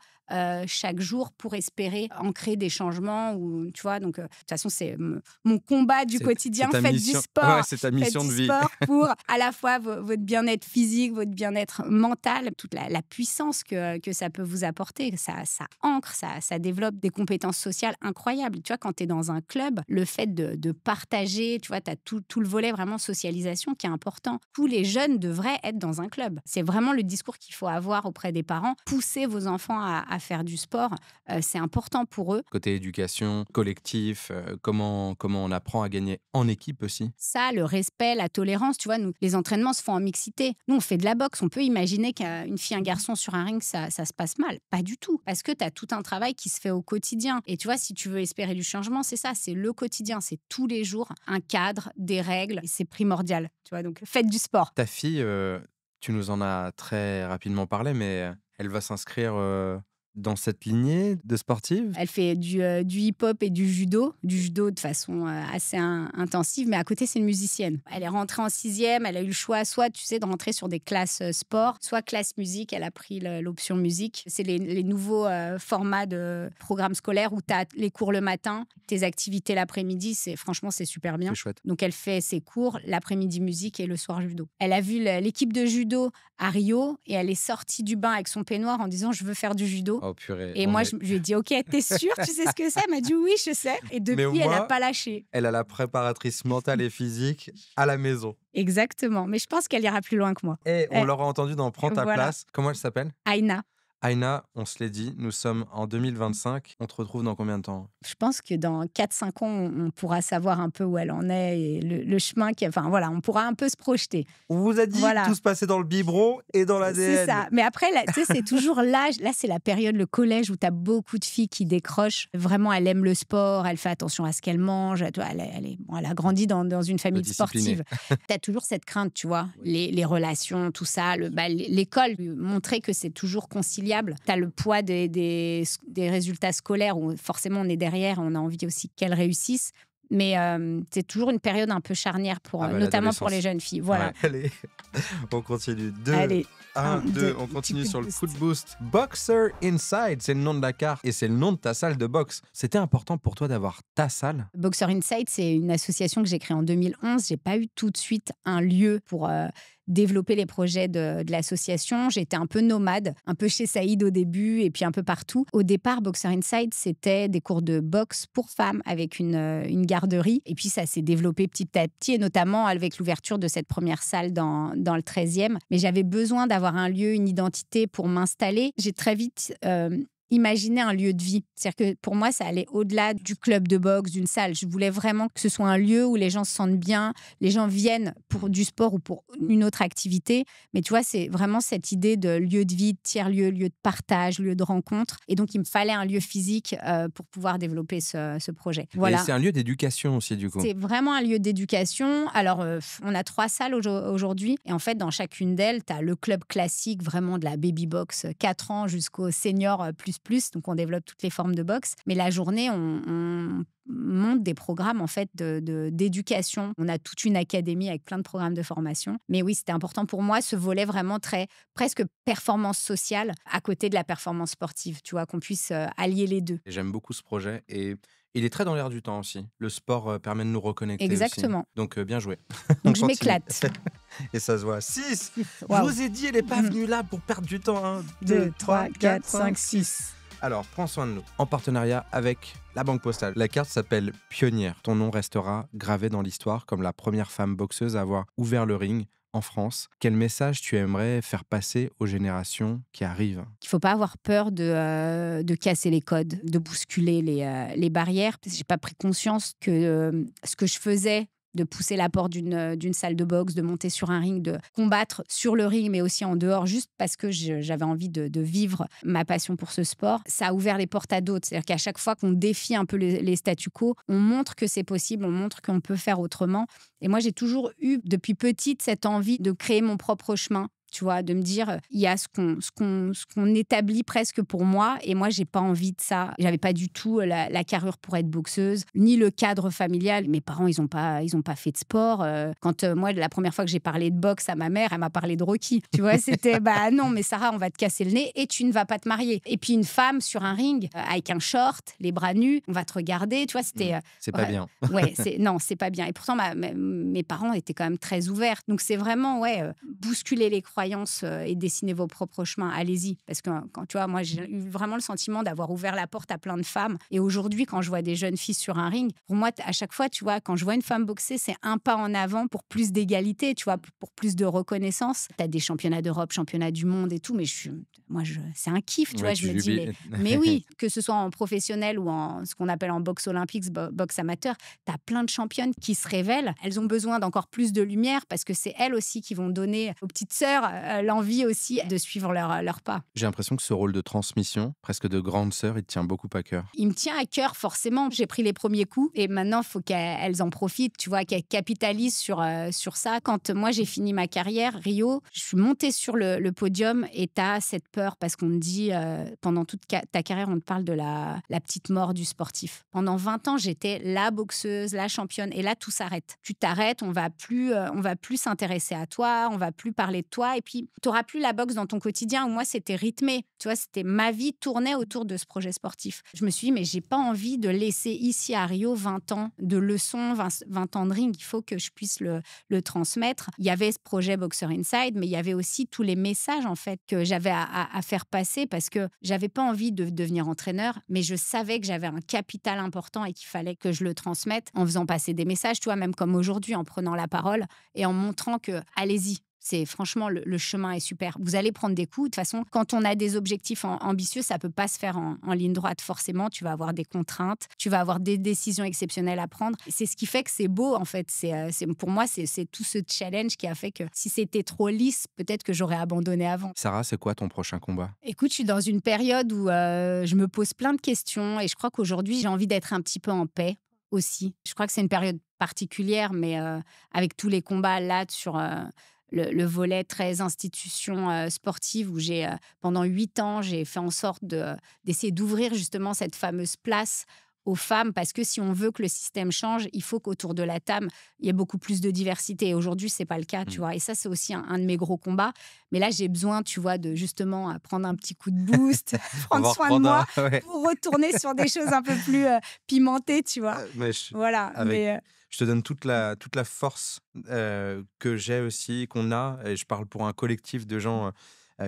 chaque jour pour espérer ancrer des changements. Ou, tu vois, donc, de toute façon, c'est mon combat du quotidien. Faites du sport. Ouais, c'est ta mission de vie. Sport pour à la fois votre bien-être physique, votre bien-être mental, toute la puissance que ça peut vous apporter. Ça ancre, ça développe des compétences sociales incroyables. Tu vois, quand tu es dans un club, le fait de partager, tu vois, tu as tout le volet vraiment socialisation qui est important. Tous les jeunes devraient être dans un club. C'est vraiment le discours qu'il faut avoir auprès des parents. Poussez vos enfants à faire du sport, c'est important pour eux. Côté éducation, collectif, comment on apprend à gagner en équipe aussi? Ça, le respect, la tolérance, tu vois, nous, les entraînements se font en mixité. Nous, on fait de la boxe. On peut imaginer qu'une fille, un garçon sur un ring, ça se passe mal. Pas du tout. Parce que tu as tout un travail qui se fait au quotidien. Et tu vois, si tu veux espérer du changement, c'est ça, c'est le quotidien. C'est tous les jours un cadre, des règles. Et c'est primordial. Tu vois, donc faites du sport. Ta fille, tu nous en as très rapidement parlé, mais elle va s'inscrire dans cette lignée de sportive? Elle fait du hip-hop et du judo de façon assez intensive, mais à côté, c'est une musicienne. Elle est rentrée en 6e, elle a eu le choix soit, tu sais, de rentrer sur des classes sport, soit classe musique, elle a pris l'option musique. C'est les nouveaux formats de programmes scolaires où tu as les cours le matin, tes activités l'après-midi, franchement, c'est super bien. C'est chouette. Donc, elle fait ses cours, l'après-midi musique et le soir judo. Elle a vu l'équipe de judo à Rio et elle est sortie du bain avec son peignoir en disant « je veux faire du judo ». Oh, purée. Et moi, je lui ai dit, OK, t'es sûre, tu sais ce que c'est? Elle m'a dit, oui, je sais. Et depuis, elle n'a pas lâché. Elle a la préparatrice mentale et physique à la maison. Exactement. Mais je pense qu'elle ira plus loin que moi. Et on l'aura entendu dans Prends ta place. Comment elle s'appelle? Aïna. Aïna, on se l'est dit, nous sommes en 2025. On te retrouve dans combien de temps? Je pense que dans 4-5 ans, on pourra savoir un peu où elle en est et le chemin enfin voilà, on pourra un peu se projeter. On vous a dit Voilà. tout se passait dans le biberon et dans l'ADN. C'est ça. Mais après, là, tu sais, c'est toujours l'âge. Là, c'est la période, le collège, où tu as beaucoup de filles qui décrochent. Vraiment, elle aime le sport, elle fait attention à ce qu'elle mange. Tu vois, elle a grandi dans une famille Disciplinée. sportive. Tu as toujours cette crainte, tu vois, les relations, tout ça. L'école, montrer que c'est toujours conciliable. Tu as le poids des résultats scolaires où forcément on est derrière, on a envie aussi qu'elles réussissent. Mais c'est toujours une période un peu charnière, notamment pour les jeunes filles. Voilà. Ouais, allez, on continue. Allez, 1, 2, on continue sur le coup de boost. Boxer Inside, c'est le nom de la carte et c'est le nom de ta salle de boxe. C'était important pour toi d'avoir ta salle? Boxer Inside, c'est une association que j'ai créée en 2011. J'ai pas eu tout de suite un lieu pour développer les projets de l'association. J'étais un peu nomade, un peu chez Saïd au début et puis un peu partout. Au départ, Boxer Inside, c'était des cours de boxe pour femmes avec une garderie. Et puis ça s'est développé petit à petit, et notamment avec l'ouverture de cette première salle dans le 13e. Mais j'avais besoin d'avoir un lieu, une identité pour m'installer. J'ai très vite imaginer un lieu de vie. C'est-à-dire que pour moi, ça allait au-delà du club de boxe, d'une salle. Je voulais vraiment que ce soit un lieu où les gens se sentent bien, les gens viennent pour du sport ou pour une autre activité. Mais tu vois, c'est vraiment cette idée de lieu de vie, de tiers-lieu, lieu de partage, lieu de rencontre. Et donc, il me fallait un lieu physique pour pouvoir développer ce projet. Voilà. Et c'est un lieu d'éducation aussi, du coup. C'est vraiment un lieu d'éducation. Alors, on a 3 salles aujourd'hui. Et en fait, dans chacune d'elles, tu as le club classique, vraiment de la baby box, 4 ans jusqu'au senior plus. Donc, on développe toutes les formes de boxe. Mais la journée, on monte des programmes en fait d'éducation. On a toute une académie avec plein de programmes de formation. Mais oui, c'était important pour moi, ce volet vraiment presque performance sociale à côté de la performance sportive. Tu vois, qu'on puisse allier les deux. J'aime beaucoup ce projet et il est très dans l'air du temps aussi. Le sport permet de nous reconnecter. Exactement. Aussi. Donc, bien joué. Donc, je m'éclate. Et ça se voit. 6. Wow. Je vous ai dit, elle n'est pas venue là pour perdre du temps. 1, 2, 3, 4, 5, 6. Alors, prends soin de nous. En partenariat avec la Banque Postale. La carte s'appelle Pionnière. Ton nom restera gravé dans l'histoire comme la première femme boxeuse à avoir ouvert le ring en France. Quel message tu aimerais faire passer aux générations qui arrivent? Il ne faut pas avoir peur de casser les codes, de bousculer les barrières. Je n'ai pas pris conscience que ce que je faisais, de pousser la porte d'une salle de boxe, de monter sur un ring, de combattre sur le ring, mais aussi en dehors, juste parce que j'avais envie de vivre ma passion pour ce sport. Ça a ouvert les portes à d'autres. C'est-à-dire qu'à chaque fois qu'on défie un peu les statu quo, on montre que c'est possible, on montre qu'on peut faire autrement. Et moi, j'ai toujours eu, depuis petite, cette envie de créer mon propre chemin. Tu vois, de me dire, il y a ce qu'on établit presque pour moi, et moi, j'ai pas envie de ça. J'avais pas du tout la carrure pour être boxeuse, ni le cadre familial. Mes parents, ils ont pas fait de sport. Quand moi, la première fois que j'ai parlé de boxe à ma mère, elle m'a parlé de Rocky. Tu vois, c'était, non, mais Sarah, on va te casser le nez et tu ne vas pas te marier. Et puis une femme sur un ring, avec un short, les bras nus, on va te regarder. Tu vois, c'était... c'est pas bien. Ouais, non, c'est pas bien. Et pourtant, mes parents étaient quand même très ouverts. Donc, c'est vraiment, bousculer les croyances et dessiner vos propres chemins. Allez-y. Parce que, quand tu vois, moi, j'ai eu vraiment le sentiment d'avoir ouvert la porte à plein de femmes. Et aujourd'hui, quand je vois des jeunes filles sur un ring, pour moi, à chaque fois, tu vois, quand je vois une femme boxer, c'est un pas en avant pour plus d'égalité, tu vois, pour plus de reconnaissance. Tu as des championnats d'Europe, championnats du monde et tout, mais c'est un kiff, tu vois. Je me dis, mais oui, que ce soit en professionnel ou en ce qu'on appelle en boxe olympique, boxe amateur, tu as plein de championnes qui se révèlent. Elles ont besoin d'encore plus de lumière parce que c'est elles aussi qui vont donner aux petites sœurs l'envie aussi de suivre leur pas. J'ai l'impression que ce rôle de transmission, presque de grande sœur, il te tient beaucoup à cœur. Il me tient à cœur, forcément. J'ai pris les premiers coups et maintenant, il faut qu'elles en profitent, tu vois, qu'elles capitalisent sur ça. Quand moi, j'ai fini ma carrière, Rio, je suis montée sur le podium et tu as cette peur parce qu'on te dit, pendant toute ta carrière, on te parle de la petite mort du sportif. Pendant 20 ans, j'étais la boxeuse, la championne et là, tout s'arrête. Tu t'arrêtes, on va plus s'intéresser à toi, on va plus parler de toi et puis tu n'auras plus la boxe dans ton quotidien où moi, c'était rythmé. Tu vois, c'était ma vie tournait autour de ce projet sportif. Je me suis dit, mais j'ai pas envie de laisser ici à Rio 20 ans de leçons, 20 ans de ring. Il faut que je puisse le transmettre. Il y avait ce projet Boxer Inside, mais il y avait aussi tous les messages en fait que j'avais à faire passer parce que j'avais pas envie de devenir entraîneur, mais je savais que j'avais un capital important et qu'il fallait que je le transmette en faisant passer des messages, tu vois, même comme aujourd'hui, en prenant la parole et en montrant que allez-y. Franchement, le chemin est super. Vous allez prendre des coups. De toute façon, quand on a des objectifs ambitieux, ça peut pas se faire en ligne droite. Forcément, tu vas avoir des contraintes, tu vas avoir des décisions exceptionnelles à prendre. C'est ce qui fait que c'est beau, en fait. Pour moi, c'est tout ce challenge qui a fait que si c'était trop lisse, peut-être que j'aurais abandonné avant. Sarah, c'est quoi ton prochain combat? Écoute, je suis dans une période où je me pose plein de questions et je crois qu'aujourd'hui, j'ai envie d'être un petit peu en paix aussi. Je crois que c'est une période particulière, mais avec tous les combats là sur le volet très institution sportive où pendant 8 ans, j'ai fait en sorte d'essayer d'ouvrir justement cette fameuse place aux femmes, parce que si on veut que le système change, il faut qu'autour de la table, il y ait beaucoup plus de diversité. Et aujourd'hui, c'est pas le cas, tu vois. Et ça, c'est aussi un de mes gros combats. Mais là, j'ai besoin, tu vois, de justement prendre un petit coup de boost, prendre soin de moi pour retourner sur des choses un peu plus pimentées, tu vois. Voilà. Je te donne toute la force que j'ai aussi, qu'on a. Et je parle pour un collectif de gens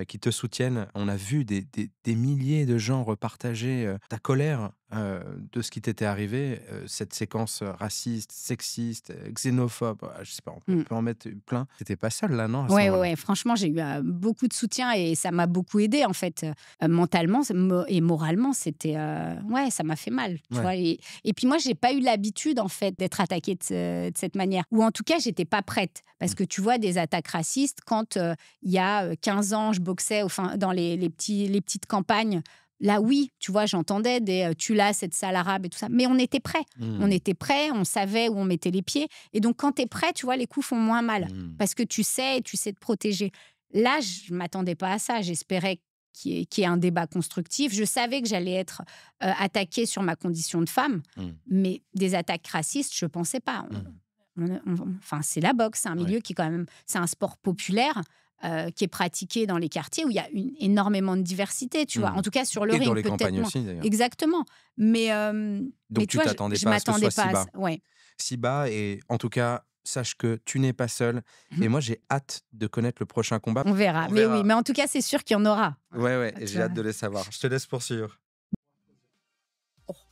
qui te soutiennent. On a vu des milliers de gens repartager ta colère de ce qui t'était arrivé, cette séquence raciste, sexiste, xénophobe, je sais pas, on peut en mettre plein. T'étais pas seule là, non? Ouais. Franchement, j'ai eu beaucoup de soutien et ça m'a beaucoup aidée en fait, mentalement et moralement. C'était ça m'a fait mal, tu vois. Et puis moi, j'ai pas eu l'habitude en fait d'être attaquée de cette manière, ou en tout cas, j'étais pas prête, parce que tu vois des attaques racistes quand il y a 15 ans, je boxais dans les petites campagnes. Là, oui, tu vois, j'entendais des tu l'as, cette sale arabe et tout ça. Mais on était prêts. On était prêts, on savait où on mettait les pieds. Et donc, quand tu es prêt, tu vois, les coups font moins mal. Parce que tu sais te protéger. Là, je ne m'attendais pas à ça. J'espérais qu'il y ait un débat constructif. Je savais que j'allais être attaquée sur ma condition de femme. Mais des attaques racistes, je ne pensais pas. Enfin, c'est la boxe. C'est un milieu qui, quand même, c'est un sport populaire. Qui est pratiqué dans les quartiers où il y a énormément de diversité, tu vois. En tout cas, sur le ring, dans les peut-être campagnes moins. aussi, d'ailleurs. Exactement. Mais, donc, tu t'attendais pas à ce que ce soit si bas. Ouais. Si bas, et en tout cas, sache que tu n'es pas seule. Et moi, j'ai hâte de connaître le prochain combat. On verra. Oui, mais en tout cas, c'est sûr qu'il y en aura. Ouais, j'ai hâte de les savoir. Je te laisse poursuivre.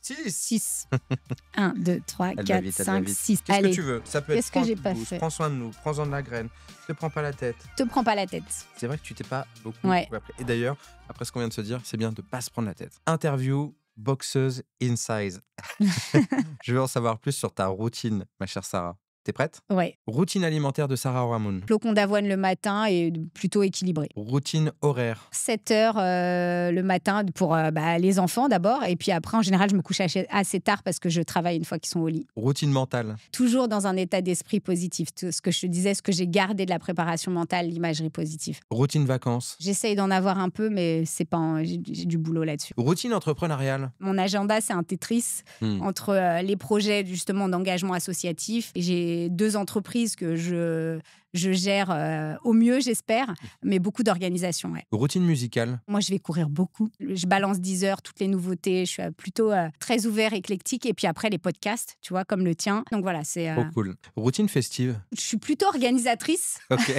6. 1, 2, 3, 4, 5, 6. Qu'est-ce que tu veux? Ça peut être que j'ai pas fait? Prends soin de nous, prends-en de la graine. Te prends pas la tête. Te prends pas la tête. C'est vrai que tu t'es pas beaucoup appris. Et d'ailleurs, après ce qu'on vient de se dire, c'est bien de pas se prendre la tête. Interview boxeuse in size. Je veux en savoir plus sur ta routine, ma chère Sarah. T'es prête? Ouais. Routine alimentaire de Sarah Oramon. Flocons d'avoine le matin et plutôt équilibré. Routine horaire. 7 heures le matin pour les enfants d'abord. Et puis après, en général, je me couche assez tard parce que je travaille une fois qu'ils sont au lit. Routine mentale. Toujours dans un état d'esprit positif. Tout ce que je te disais, ce que j'ai gardé de la préparation mentale, l'imagerie positive. Routine vacances. J'essaye d'en avoir un peu, mais c'est pas j'ai du boulot là-dessus. Routine entrepreneuriale. Mon agenda, c'est un Tetris entre les projets justement d'engagement associatif. Et j'ai 2 entreprises que je gère au mieux, j'espère, mais beaucoup d'organisation. Ouais. Routine musicale. Moi, je vais courir beaucoup. Je balance 10 heures, toutes les nouveautés. Je suis plutôt très ouvert, éclectique. Et puis après, les podcasts, tu vois, comme le tien. Donc voilà, c'est... Trop cool. Routine festive. Je suis plutôt organisatrice. Ok,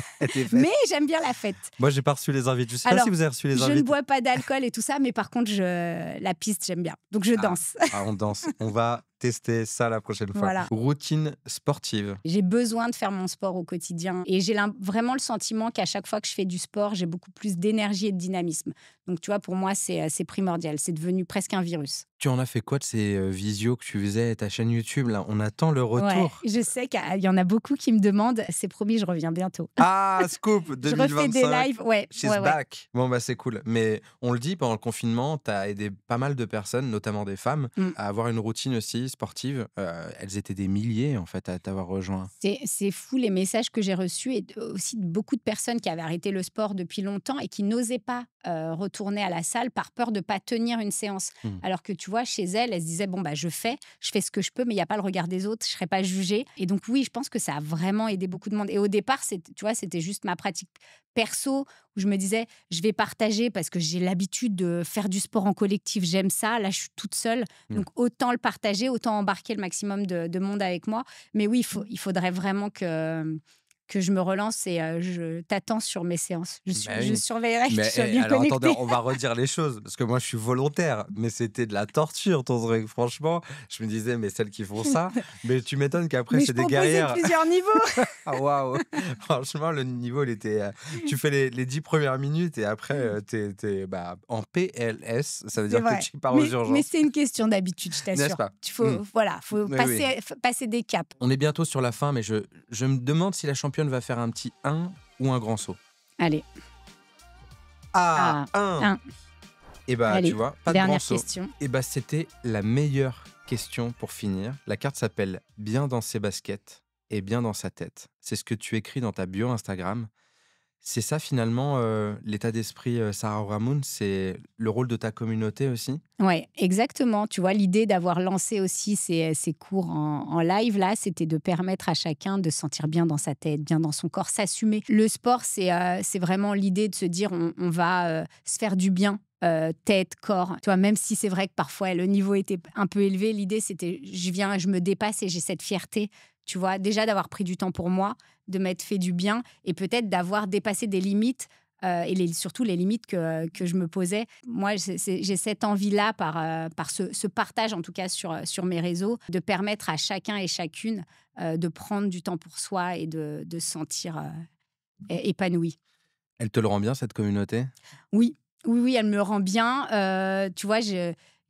mais j'aime bien la fête. Moi, j'ai pas reçu les invites. Je sais pas si vous avez reçu les invites. Je ne bois pas d'alcool et tout ça, mais par contre, la piste, j'aime bien. Donc je danse. On danse. On va tester ça la prochaine fois. Voilà. Routine sportive. J'ai besoin de faire mon sport au quotidien et j'ai vraiment le sentiment qu'à chaque fois que je fais du sport, j'ai beaucoup plus d'énergie et de dynamisme. Donc, tu vois, pour moi, c'est primordial. C'est devenu presque un virus. Tu en as fait quoi de ces visios que tu faisais, ta chaîne YouTube là? On attend le retour. Ouais, je sais qu'il y en a beaucoup qui me demandent. C'est promis, je reviens bientôt. Ah, scoop 2025. Je refais des lives. Ouais. She's back. Bon, bah c'est cool. Mais on le dit, pendant le confinement, tu as aidé pas mal de personnes, notamment des femmes, à avoir une routine aussi sportive. Elles étaient des milliers, en fait, à t'avoir rejoint. C'est fou les messages que j'ai reçus et aussi de beaucoup de personnes qui avaient arrêté le sport depuis longtemps et qui n'osaient pas retourner à la salle par peur de ne pas tenir une séance. Alors que tu vois, chez elles se disaient bon, bah, je fais ce que je peux, mais il n'y a pas le regard des autres, je ne serai pas jugée. Et donc, oui, je pense que ça a vraiment aidé beaucoup de monde. Et au départ, tu vois, c'était juste ma pratique perso où je me disais je vais partager parce que j'ai l'habitude de faire du sport en collectif, j'aime ça. Là, je suis toute seule. Donc, autant le partager, autant embarquer le maximum de monde avec moi. Mais oui, il faudrait vraiment que que je me relance et je t'attends sur mes séances. Bah Je oui. surveillerai que tu Mais sois bien alors attendez, connecté. on va redire les choses, parce que moi je suis volontaire, mais c'était de la torture ton truc. Franchement, je me disais, mais celles qui font ça, mais tu m'étonnes qu'après Mais c'est je des proposais guerrières. plusieurs niveaux. Ah waouh! Franchement, le niveau, il était. Tu fais les 10 premières minutes et après, t'es en PLS. Ça veut C'est dire que vrai. tu pars aux Mais urgences, c'est une question d'habitude, je n'est-ce t'assure. pas? Il Hmm. faut, voilà, faut Oui, oui. passer des caps. On est bientôt sur la fin, mais je me demande si la championne va faire un petit 1 ou un grand saut. Allez, Ah, ah, 1! un. Et bah, tu Allez, vois, pas de grand dernière saut. question. Et bah, c'était la meilleure question pour finir. La carte s'appelle Bien dans ses baskets et bien dans sa tête. C'est ce que tu écris dans ta bio Instagram. C'est ça finalement l'état d'esprit Sarah Oramune, c'est le rôle de ta communauté aussi? Ouais, exactement. Tu vois, l'idée d'avoir lancé aussi ces cours en live, là, c'était de permettre à chacun de se sentir bien dans sa tête, bien dans son corps, s'assumer. Le sport, c'est vraiment l'idée de se dire on va se faire du bien. Tête, corps, tu vois, même si c'est vrai que parfois le niveau était un peu élevé, l'idée c'était je me dépasse et j'ai cette fierté, tu vois, déjà d'avoir pris du temps pour moi, de m'être fait du bien et peut-être d'avoir dépassé des limites et surtout les limites que je me posais. Moi, j'ai cette envie-là par ce partage, en tout cas sur mes réseaux, de permettre à chacun et chacune de prendre du temps pour soi et de se sentir épanoui. Elle te le rend bien cette communauté? Oui, oui, oui, elle me le rend bien. Tu vois,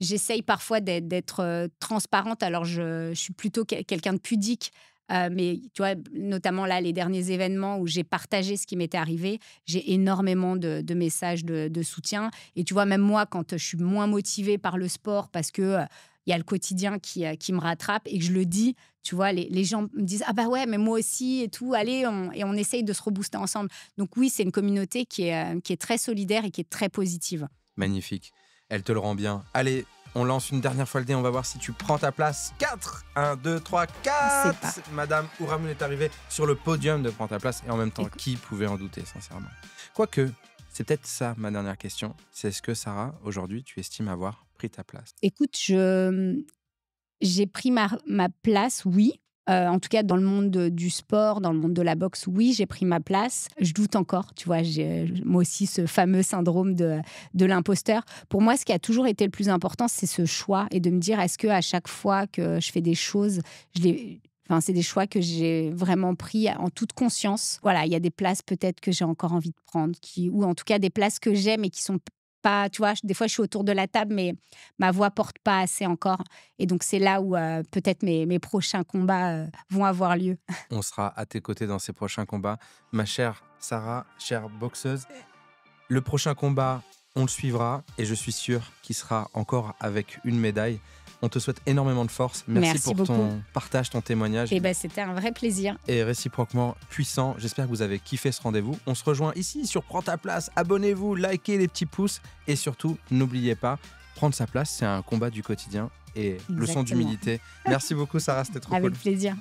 j'essaye parfois d'être transparente. Alors, je suis plutôt quelqu'un de pudique. Mais tu vois, notamment là, les derniers événements où j'ai partagé ce qui m'était arrivé, j'ai énormément de messages de soutien. Et tu vois, même moi, quand je suis moins motivée par le sport parce que il y a le quotidien qui me rattrape et que je le dis, tu vois, les gens me disent ah bah ouais, mais moi aussi et tout, allez, on essaye de se rebooster ensemble. Donc oui, c'est une communauté qui est très solidaire et qui est très positive. Magnifique. Elle te le rend bien. Allez, on lance une dernière fois le dé, on va voir si tu prends ta place. 4! 1, 2, 3, C'est 4! pas. Madame Oramune est arrivée sur le podium de Prends ta place et en même temps, Écoute. qui pouvait en douter, sincèrement? Quoique, c'est peut-être ça ma dernière question. C'est est-ce que Sarah, aujourd'hui, tu estimes avoir pris ta place? Écoute, j'ai pris ma place, oui. En tout cas, dans le monde du sport, dans le monde de la boxe, oui, j'ai pris ma place. Je doute encore, tu vois, j'ai moi aussi ce fameux syndrome de l'imposteur. Pour moi, ce qui a toujours été le plus important, c'est ce choix et de me dire, est-ce qu'à chaque fois que je fais des choses, enfin, c'est des choix que j'ai vraiment pris en toute conscience. Voilà, il y a des places peut-être que j'ai encore envie de prendre, ou en tout cas des places que j'aime et qui sont pas, tu vois, des fois je suis autour de la table, mais ma voix porte pas assez encore. Et donc c'est là où peut-être mes prochains combats vont avoir lieu. On sera à tes côtés dans ces prochains combats. Ma chère Sarah, chère boxeuse, le prochain combat, on le suivra et je suis sûr qu'il sera encore avec une médaille. On te souhaite énormément de force. Merci pour beaucoup. ton partage, ton témoignage. Et ben c'était un vrai plaisir. Et réciproquement puissant. J'espère que vous avez kiffé ce rendez-vous. On se rejoint ici sur Prends ta place. Abonnez-vous, likez les petits pouces et surtout, n'oubliez pas, prendre sa place, c'est un combat du quotidien et leçon Exactement. d'humilité. Merci beaucoup Sarah, c'était trop Avec cool. plaisir.